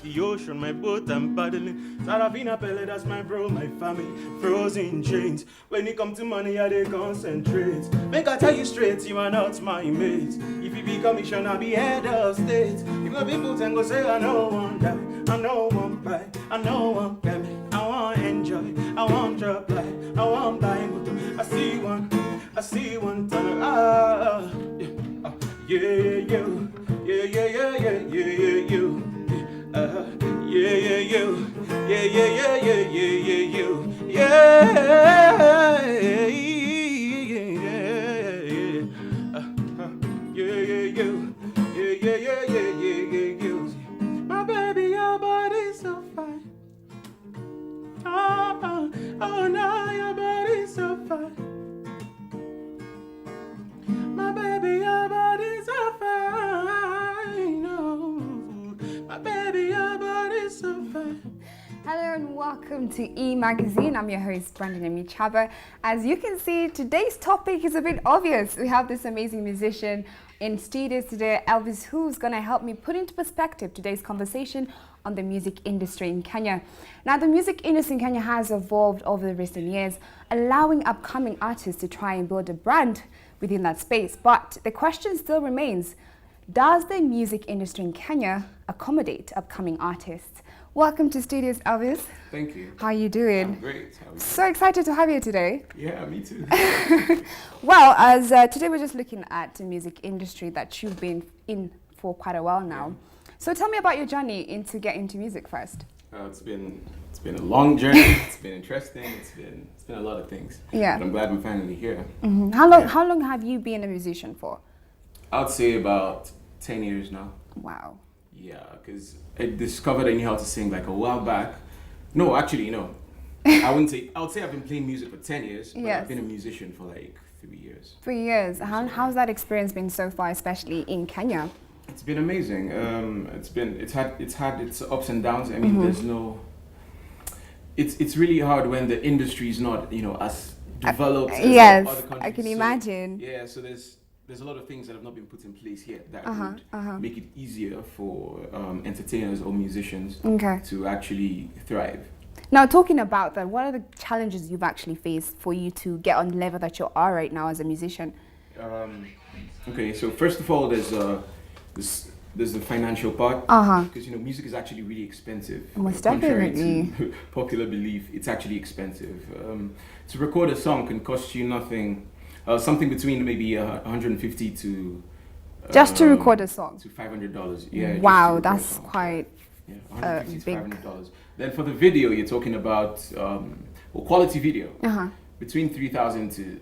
the ocean, my boat I'm paddling. Saravina Pele, that's my bro, my family. Frozen chains. When it come to money, I they concentrate. Make I tell you straight, you are not my mate. If you be commission, I'll be head of state. You go people and go say, I know one die, I know one buy, I know one me. I want enjoy, I want drop life, I want buy motor. I see one tunnel. Yeah, yeah, yeah, yeah, yeah, yeah, yeah, yeah, you. Yeah, yeah, you. Yeah, yeah, yeah, yeah, yeah, yeah, you. Yeah, yeah, yeah, yeah, you. Yeah, yeah, yeah, yeah, yeah, yeah, you. My baby, your body's so fine. Oh, now your body's so fine. My baby, your body's so fine. Oh, my baby, your body's so fine. Hello and welcome to E Magazine. I'm your host, Brandon Emichaba. As you can see, today's topic is a bit obvious. We have this amazing musician in studios today, Elvis, who's going to help me put into perspective today's conversation on the music industry in Kenya. Now, the music industry in Kenya has evolved over the recent years, allowing upcoming artists to try and build a brand within that space. But the question still remains, does the music industry in Kenya accommodate upcoming artists? Welcome to Studios, Elvis. Thank you. How are you doing? I'm great. How are you? So excited to have you today. Yeah, me too. Well, as today we're just looking at the music industry that you've been in for quite a while now. Yeah. So tell me about your journey into getting into music first. It's been a long journey. It's been interesting. It's been a lot of things. Yeah. But I'm glad I'm finally here. Mm-hmm. How long have you been a musician for? I'd say about 10 years now. Wow. Yeah, because I discovered I knew how to sing like a while back. No, actually, no. I would say I've been playing music for 10 years, but yes. I've been a musician for like 3 years. 3 years. How's that experience been so far, especially in Kenya? It's been amazing. It's had its ups and downs. I mean, there's no. It's really hard when the industry is not, as developed as yes, other countries. I can imagine. Yeah, so there's a lot of things that have not been put in place yet that would make it easier for entertainers or musicians to actually thrive. Now, talking about that, what are the challenges you've actually faced for you to get on the level that you are right now as a musician? Okay, so first of all, there's the financial part, because music is actually really expensive. Most contrary definitely. to popular belief, it's actually expensive. To record a song can cost you nothing. Something between maybe 150 to just to record a song to $500. Yeah. Wow, that's quite $150 to big. $500. Then for the video, you're talking about quality video between 3,000 to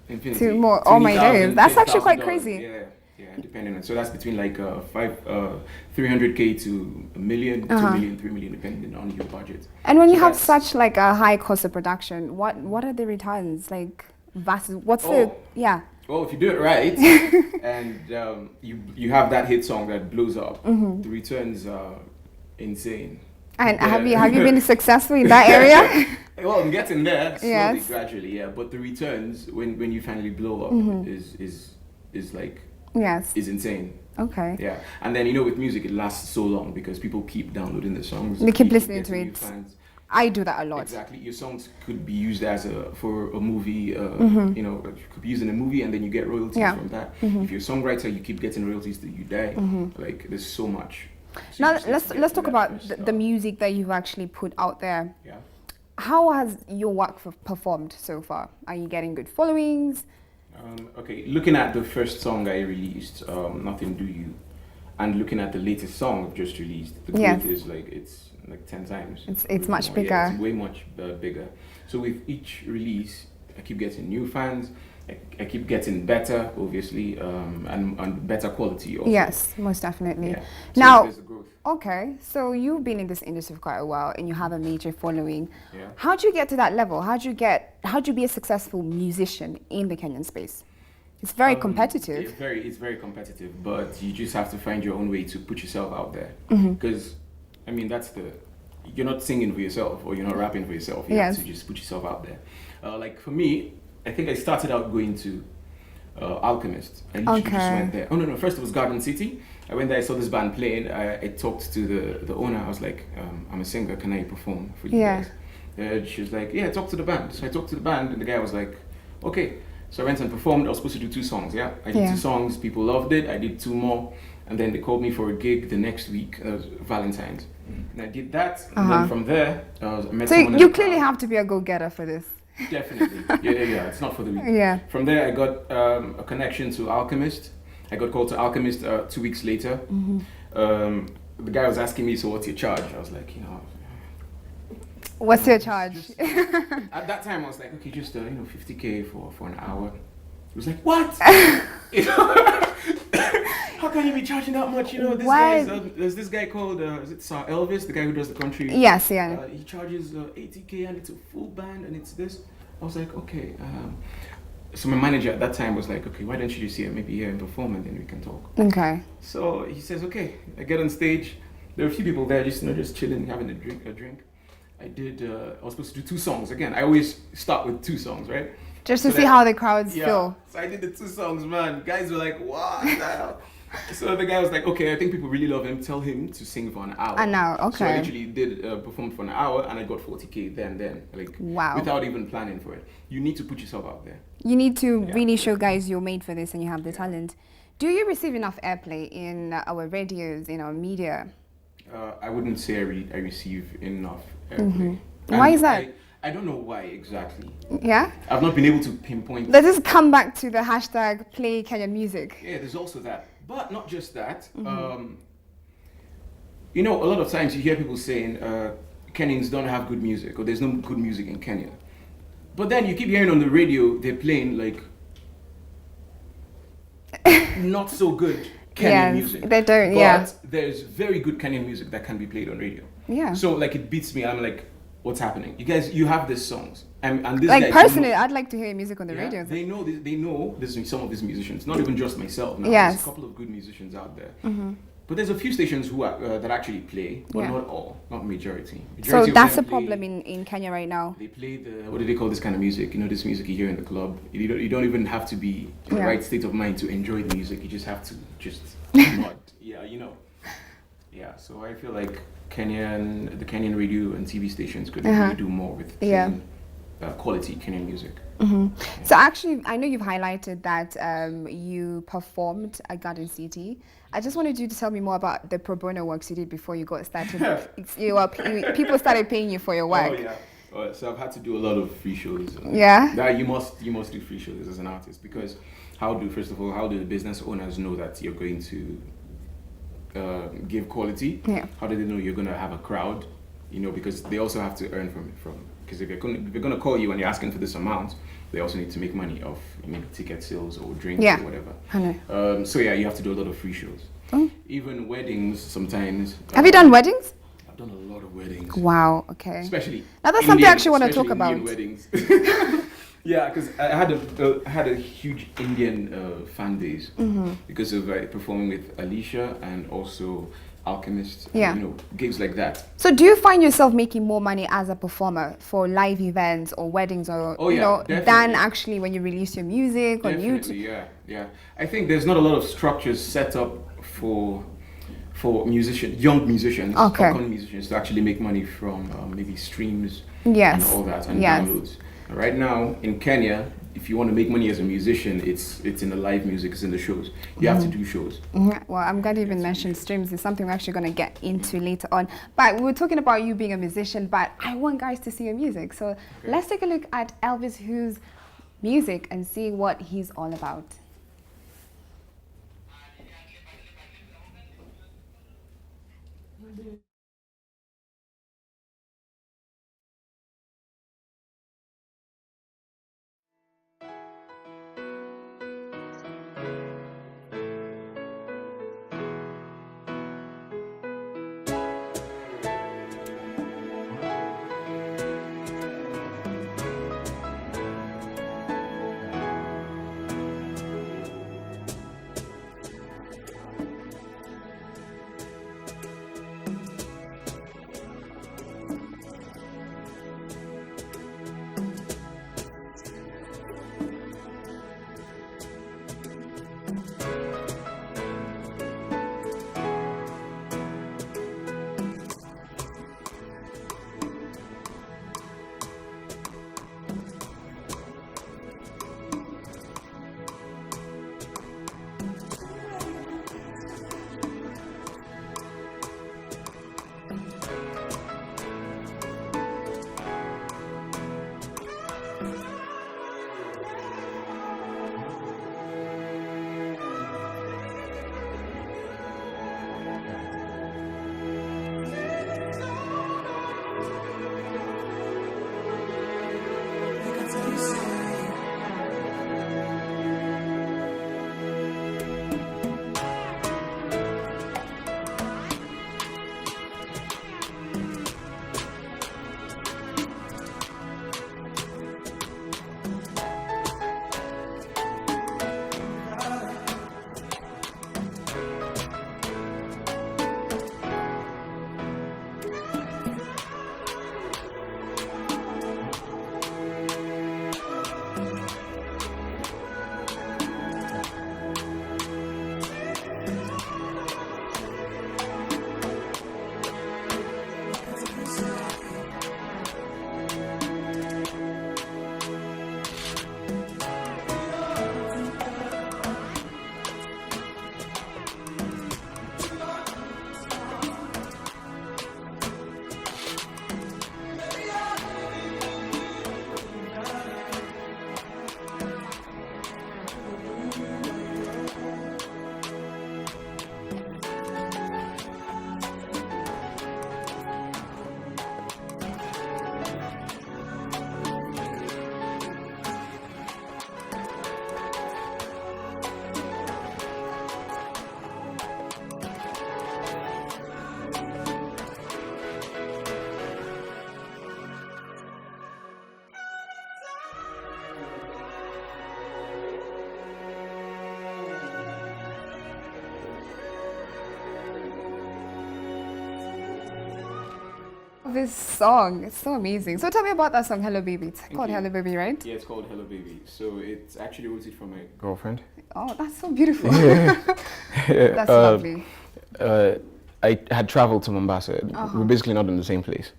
infinity. To more. Oh my days, that's actually quite crazy. Yeah, depending on. So that's between like 300K to a million, 2 million, 3 million, depending on your budget. And when you have such like a high cost of production, what are the returns like? What's the Well, if you do it right and you have that hit song that blows up, the returns are insane. And have you been successful in that area? Well, I'm getting there slowly, gradually, yeah. But the returns when you finally blow up is like is insane. Okay. Yeah, and then with music it lasts so long because people keep douploading the songs. They keep listening to it. Fans. I do that a lot. Exactly. Your songs could be used for a movie. It could be used in a movie, and then you get royalties from that. If you're a songwriter, you keep getting royalties till you die. Like there's so much. So now let's talk about the music that you've actually put out there. Yeah. How has your work performed so far? Are you getting good followings? Okay, looking at the first song I released, Nothing Do You, and looking at the latest song I've just released, the growth is it's like 10 times. It's much bigger. Yeah, it's way much bigger. So with each release, I keep getting new fans. I keep getting better, obviously, and better quality also. Yes, most definitely. Yeah. So now, there's a growth. Okay, so you've been in this industry for quite a while, and you have a major following. Yeah. How do you get to that level? How do you be a successful musician in the Kenyan space? It's very competitive. It's very competitive, but you just have to find your own way to put yourself out there. Because, I mean, you're not singing for yourself or you're not rapping for yourself. You have to just put yourself out there. Like for me, I think I started out going to Alchemist. I literally just Okay. went there. Oh no, first it was Garden City. I went there, I saw this band playing. I talked to the owner. I was like, I'm a singer. Can I perform for you Yeah. guys? She was like, yeah, talk to the band. So I talked to the band, and the guy was like, okay. So I went and performed. I was supposed to do 2 songs. Yeah, I did Yeah. 2 songs. People loved it. I did 2 more, and then they called me for a gig the next week. It was Valentine's, and I did that. And then from there, I met So someone in you the clearly crowd. have to be a go-getter for this. Definitely. Yeah. It's not for the weak. Yeah. From there, I got a connection to Alchemist. I got called to Alchemist 2 weeks later. The guy was asking me, so what's your charge? I was like, What's your charge? at that time, I was like, okay, just 50K for an hour. He was like, what? How can you be charging that much? This Why? guy's there's this guy called is it Sir Elvis, the guy who does the country? Yes, yeah. He charges 80K and it's a full band and it's this. I was like, okay. So my manager at that time was like, okay, why don't you just maybe here and perform and then we can talk. Okay. So he says, okay. I get on stage. There were a few people there, just chilling, having a drink. I was supposed to do 2 songs again. I always start with 2 songs, right? Just to So see that- how the crowds feel. So I did the 2 songs, man. Guys were like, what the hell? So the guy was like, okay, I think people really love him. Tell him to sing for an hour. An hour, So I okay. literally did perform for an hour and I got 40K then, like Wow. without even planning for it. You need to put yourself out there. You need to really show guys you're made for this and you have the talent. Do you receive enough airplay in our radios, in our media? I wouldn't say I receive enough airplay. Why And is that? I don't know why exactly. Yeah? I've not been able to pinpoint. Let's just come back to the hashtag play Kenyan music. Yeah, there's also that. But not just that. A lot of times you hear people saying Kenyans don't have good music or there's no good music in Kenya. But then you keep hearing on the radio they're playing like not so good Kenyan music. They don't, But there's very good Kenyan music that can be played on radio. Yeah. So like it beats me. I'm like, what's happening? You guys, you have these songs, and this Like guy, personally, I'd like to hear music on the yeah, radio. they know this. They know this. Some of these musicians, not even just myself. Now, Yes. There's a couple of good musicians out there. But there's a few stations who are, that actually play, but Yeah. not all, not majority. So Majority of that's them the play- problem in Kenya right now. They play what do they call this kind of music? This music you hear in the club. You don't even have to be in the Yeah. right state of mind to enjoy the music. You just have to just nod. Yeah, Yeah, so I feel like the Kenyan radio and TV stations could really do more with Yeah. playing, quality Kenyan music. So actually, I know you've highlighted that you performed at Garden City. I just wanted you to tell me more about the pro bono works you did before you got started. People started paying you for your work. Oh yeah. So I've had to do a lot of free shows. Yeah? That you must do free shows as an artist because how do the business owners know that you're going to give quality? Yeah. How do they know you're going to have a crowd? Because they also have to earn from because if they're going to call you and you're asking for this amount, they also need to make money off ticket sales or drinks Yeah. or whatever. I know. So yeah, you have to do a lot of free shows. Oh. Even weddings sometimes. Have you done weddings? I've done a lot of weddings. Wow, okay. Especially Now that's something I Indian- actually want to especially talk about. Indian weddings. Yeah, because I had a huge Indian fan base because of performing with Alicia and also Alchemist. Yeah. Gigs like that. So do you find yourself making more money as a performer for live events or weddings or Oh, yeah, than definitely. actually when you release your music on YouTube? Definitely, yeah. I think there's not a lot of structures set up for young musicians, Okay. upcoming musicians to actually make money from maybe streams Yes. and all that and Yes. downloads. Right now in Kenya, if you want to make money as a musician, it's in the live music, it's in the shows. You have to do shows. Mhm. Well, I'm glad you even mentioned streams. It's something we're actually going to get into later on. But we were talking about you being a musician, but I want guys to see your music. So let's take a look at Elvis Who's music and see what he's all about. This song, it's so amazing. So tell me about that song, Hello Baby. It's called Hello Baby, right? Yeah, it's called Hello Baby. So it's actually rooted from my girlfriend. Oh, that's so beautiful. Yeah. That's lovely. I had traveled to Mombasa. Uh-huh. We're basically not in the same place.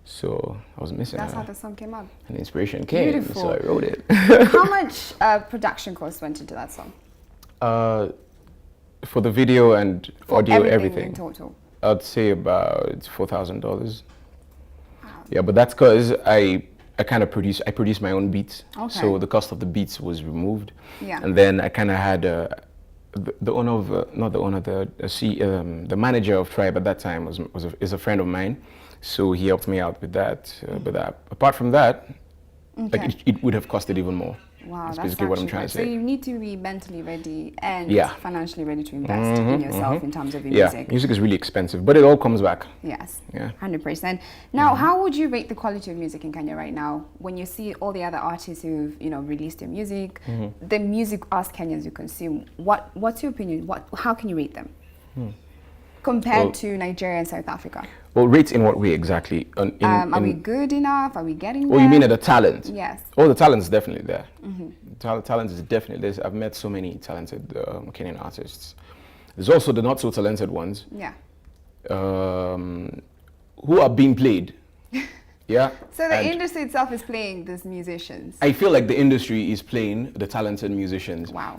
So I was missing That's her. how the song came up. And inspiration came, Beautiful. so I wrote it. How much production cost went into that song? For the video and For audio, in everything, total. I'd say about $4,000. Yeah, but that's because I kind of produce my own beats. Okay. So the cost of the beats was removed. Yeah. And then I kind of had the owner of not the owner, the manager of Tribe at that time is a friend of mine. So he helped me out with that. But apart from that, Okay. like it would have costed even more. Wow, That's that's basically what I'm actually trying great. to say. So you need to be mentally ready and Yeah. financially ready to invest in yourself in terms of your Yeah, music. music is really expensive, but it all comes back. Yes, Yeah. 100%. Now, how would you rate the quality of music in Kenya right now when you see all the other artists who've released their music, the music us Kenyans you consume? What's your opinion? How can you rate them compared Well- to Nigeria and South Africa? Well, rate in what way exactly? Are we good enough? Are we getting there? Oh, you mean at the talent? Yes. Oh, the talent is definitely there. Talent is definitely there. I've met so many talented Kenyan artists. There's also the not so talented ones Yeah. who are being played. Yeah. So the And industry itself is playing these musicians. I feel like the industry is playing the talented musicians. Wow.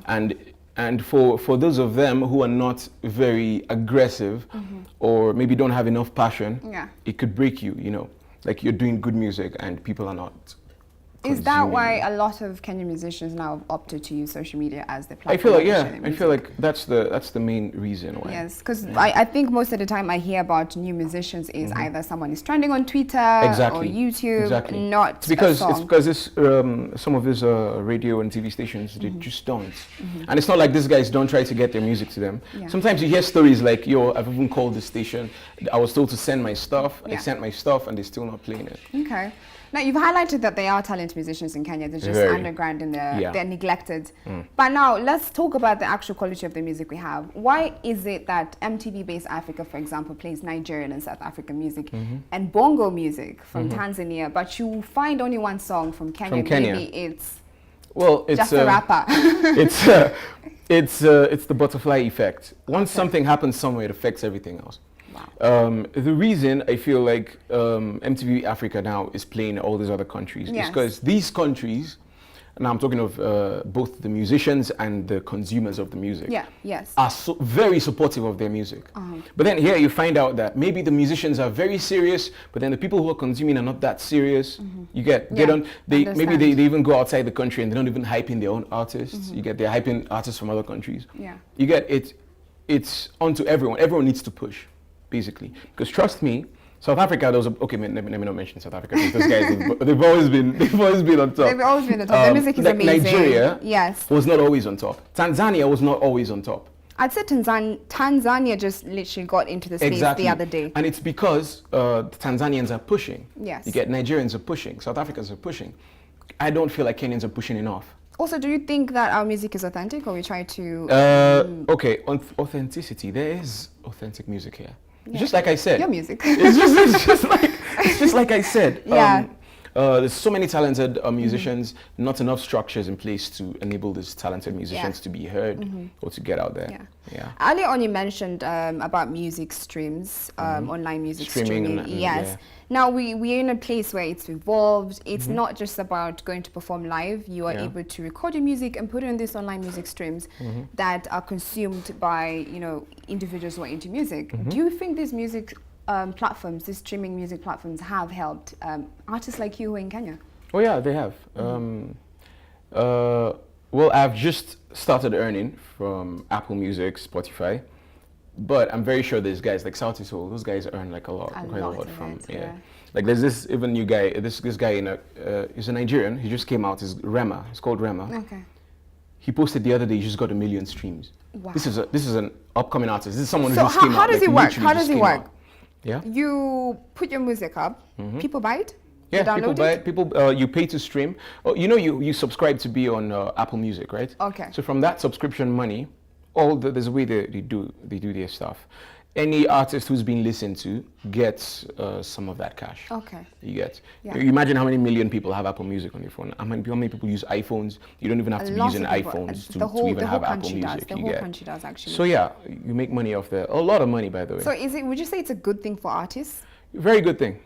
And for those of them who are not very aggressive or maybe don't have enough passion, Yeah. it could break you, like you're doing good music and people are not. Is that consuming why it. a lot of Kenyan musicians now have opted to use social media as the I platform? feel like, to yeah, share their I feel music? like that's the main reason why. Yes, because I think most of the time I hear about new musicians is either someone is trending on Twitter Exactly. or YouTube, Exactly. not It's because a song. it's because some of these radio and TV stations they just don't, and it's not like these guys don't try to get their music to them. Yeah. Sometimes you hear stories like, "Yo, I've even called the station. I was told to send my stuff. Yeah. I sent my stuff, and they're still not playing it." Okay. Now you've highlighted that they are talented musicians in Kenya. They're just Very. underground and Yeah. they're neglected. But now let's talk about the actual quality of the music we have. Why is it that MTV Based Africa, for example, plays Nigerian and South African music and bongo music from Tanzania, but you find only one song from Kenya? From Kenya. Maybe it's Well, it's just a rapper. it's the butterfly effect. Once something happens somewhere, it affects everything else. Wow. The reason I feel like MTV Africa now is playing all these other countries is Yes. because these countries, now I'm talking of both the musicians and the consumers of the music, Yeah, yes. are very supportive of their music. But then here you find out that maybe the musicians are very serious, but then the people who are consuming are not that serious. You get Yeah, on, maybe understand. they even go outside the country and they don't even hype in their own artists. You get, they're hyping artists from other countries. Yeah. You get it. It's onto everyone. Everyone needs to push, basically. Because trust me, South Africa, there was okay. Let me not mention South Africa. Because those guys, they've always been on top. They've always been on top. Their music is like amazing. Nigeria, Yes. was not always on top. Tanzania was not always on top. I'd say Tanzania just literally got into the space Exactly. the other day. And it's because the Tanzanians are pushing. Yes. You get Nigerians are pushing. South Africans are pushing. I don't feel like Kenyans are pushing enough. Also, do you think that our music is authentic, or we try to? Okay, on authenticity, there is authentic music here. Just like I said. Your music. It's just like I said. Yeah. There's so many talented musicians, not enough structures in place to enable these talented musicians to be heard or to get out there. Yeah. Earlier on, you mentioned about music streams, online music Streaming streaming. and, Yes. yeah. Now we're in a place where it's evolved. It's not just about going to perform live. You are able to record your music and put it on these online music streams that are consumed by individuals who are into music. Do you think these music platforms, these streaming music platforms, have helped artists like you who are in Kenya? Oh yeah, they have. Well, I've just started earning from Apple Music, Spotify, but I'm very sure there's guys like Sauti Soul. Those guys earn like quite a lot of from it, yeah. Like there's this even new guy. This guy he's a Nigerian. He just came out. He's Rema. He's called Rema. Okay. He posted the other day. He just got 1 million streams. Wow. This is an upcoming artist. This is someone So who just came out. how does it work? literally How just does it came work? out. Yeah. You put your music up. People buy it. You Yeah, people download buy it? it. People, you pay to stream. Oh, you subscribe to be on Apple Music, right? Okay. So from that subscription money, there's a way they do their stuff. any artist who's been listened to gets some of that cash. Okay. You get. Yeah. You imagine how many million people have Apple Music on your phone. How many people use iPhones? You don't even have to be using iPhones to even have Apple Music. The whole country does actually. So yeah, you make money off there. A lot of money, by the way. So would you say it's a good thing for artists? Very good thing.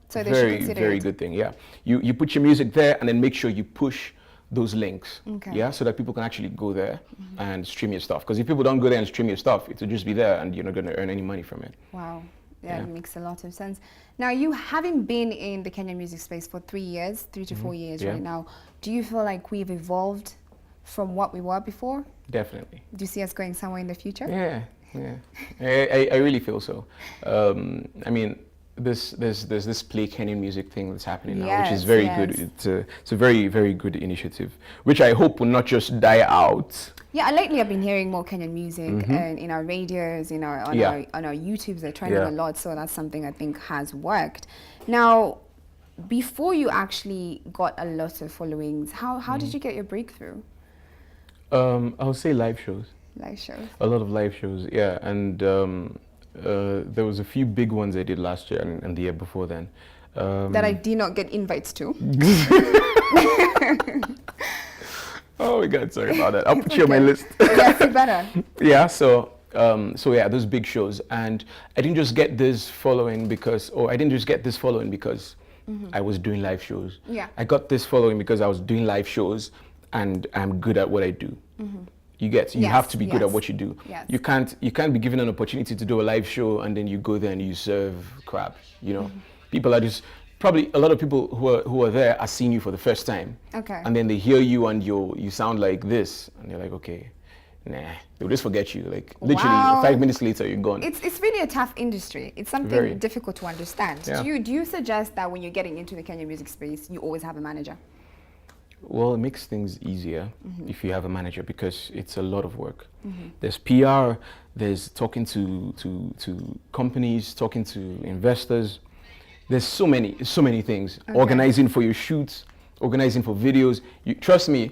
So they should Very, consider very it. good thing. Yeah. You put your music there and then make sure you push those links. Okay. Yeah, so that people can actually go there and stream your stuff. Because if people don't go there and stream your stuff, it'll just be there and you're not going to earn any money from it. Wow. Yeah. That makes a lot of sense. Now, you having been in the Kenyan music space for 3 years, 3 to 4 years Yeah. right now, do you feel like we've evolved from what we were before? Definitely. Do you see us going somewhere in the future? Yeah, yeah. I really feel so. I mean, there's this Play Kenyan music thing that's happening now, which is Yes, very yes. good. It's a very, very good initiative, which I hope will not just die out. Yeah, lately I've been hearing more Kenyan music and in our radios, on our YouTubes, they're trending Yeah. a lot. So that's something I think has worked. Now, before you actually got a lot of followings, how did you get your breakthrough? I would say live shows. Live shows. A lot of live shows, yeah. And there was a few big ones I did last year and the year before then. That I did not get invites to. Oh my God, sorry about that. I'll put you on my list. Yes, you better. Yeah, so yeah, those big shows, and I didn't just get this following because I was doing live shows. Yeah. I got this following because I was doing live shows, and I'm good at what I do. You get. You Yes, have to be good at yes, what you do. yes. You can't be given an opportunity to do a live show and then you go there and you serve crap. You know, people are just. Probably a lot of people who are there are seeing you for the first time. Okay. And then they hear you and you sound like this, and they're like, okay, nah, they'll just forget you. Like literally Wow. 5 minutes later, you're gone. It's really a tough industry. It's something Very. difficult to understand. Yeah. Do you suggest that when you're getting into the Kenyan music space, you always have a manager? Well, it makes things easier if you have a manager because it's a lot of work. There's PR, there's talking to companies, talking to investors. There's so many things. Okay. Organizing for your shoots, organizing for videos. Trust me,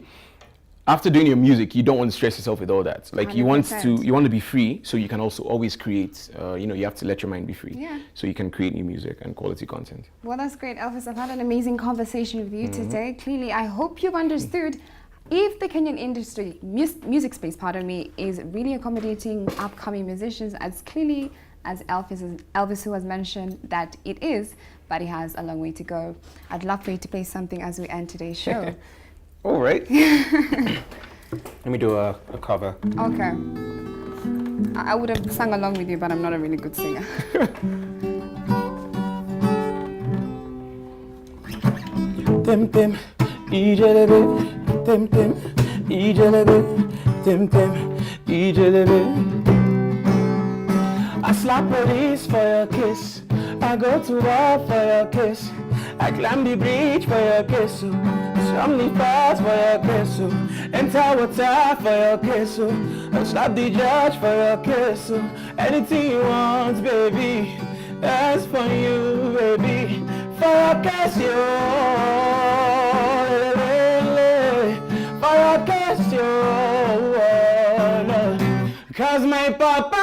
after doing your music, you don't want to stress yourself with all that. Like you want 100%. to be free, so you can also always create. You have to let your mind be free, Yeah. so you can create new music and quality content. Well, that's great, Elvis. I've had an amazing conversation with you today. Clearly, I hope you've understood if the Kenyan industry, music space, is really accommodating upcoming musicians as clearly as Elvis who has mentioned that it is, but it has a long way to go. I'd love for you to play something as we end today's show. All right. Let me do a cover. Okay. I would have sung along with you, but I'm not a really good singer. Tem ijelebe, tem ijelebe, tem ijelebe. I slap police for your kiss. I go to war for your kiss. I climb the bridge for your kiss. Some the fast for your kiss. Enter water for your kiss. I slap the judge for your kiss. Anything you want, baby. That's for you, baby. For your kiss, you. For your kiss, you. Cause my papa